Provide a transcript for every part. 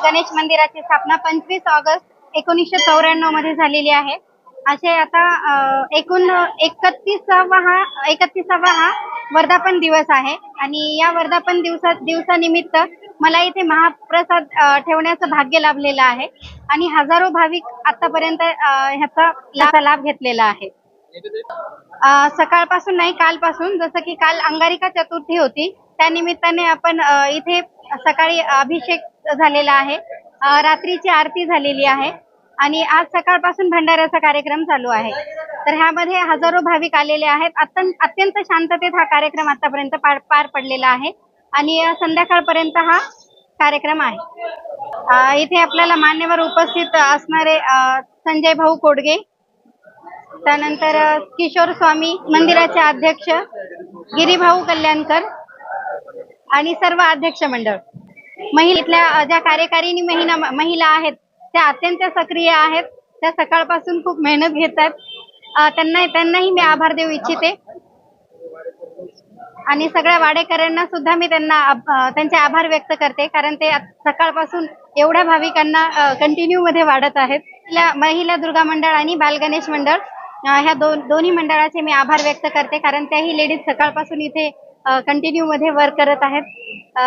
गणेश मंदिराची स्थापना 25 ऑगस्ट 1994 मध्ये झालेली आहे। असे आता एकूण 31वा वर्धापन दिवस आहे आणि या वर्धापन दिवसानिमित्त मला इथे महाप्रसाद ठेवण्याचं भाग्य लाभलेलं आहे आणि हजारो भाविक आतापर्यंत ह्याचा लाभ घेतलेला आहे। सकाळपासून नाही, कालपासून, जसं की काल अंगारिका चतुर्थी होती, त्या निमित्ताने आपण इथे सकाळी अभिषेक झालेला आहे, रात्रीची आरती झालेली आहे आणि आज सकाळपासून भंडाऱ्याचा कार्यक्रम चालू आहे। तर ह्यामध्ये हजारो भाविक आलेले आहेत। अत्यंत शांततेत हा कार्यक्रम आतापर्यंत पार पडलेला आहे आणि संध्याकाळपर्यंत हा कार्यक्रम आहे। इथे आपल्याला मान्यवर उपस्थित असणारे संजय भाऊ कोडगे, त्यानंतर किशोर स्वामी मंदिराचे अध्यक्ष गिरीभाऊ कल्याणकर आणि सर्व अध्यक्ष मंडळ, महिलेतल्या ज्या कार्यकारिणी महिला आहेत त्या अत्यंत सक्रिय आहेत। त्या सकाळपासून खूप मेहनत घेतात। त्यांनाही मी आभार देऊ इच्छिते आणि सगळ्या वाडेकऱ्यांना सुद्धा मी त्यांचे आभार व्यक्त करते, कारण ते सकाळपासून एवढ्या भाविकांना कंटिन्यू मध्ये वाढत आहेत। महिला दुर्गा मंडळ आणि बाल गणेश मंडळ ह्या दोन्ही मंडळाचे मी आभार व्यक्त करते, कारण त्याही लेडीज सकाळपासून इथे कंटिन्यू मध्ये वर्क करत आहेत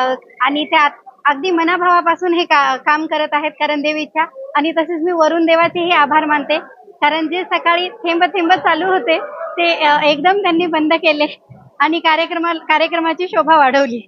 आणि त्या अगदी मनाभावापासून हे काम करत आहेत कारण देवीच्या। आणि तसेच मी वरुण देवाचेही आभार मानते, कारण जे सकाळी थेंब थेंब चालू होते ते एकदम त्यांनी बंद केले आणि कार्यक्रमाची शोभा वाढवली।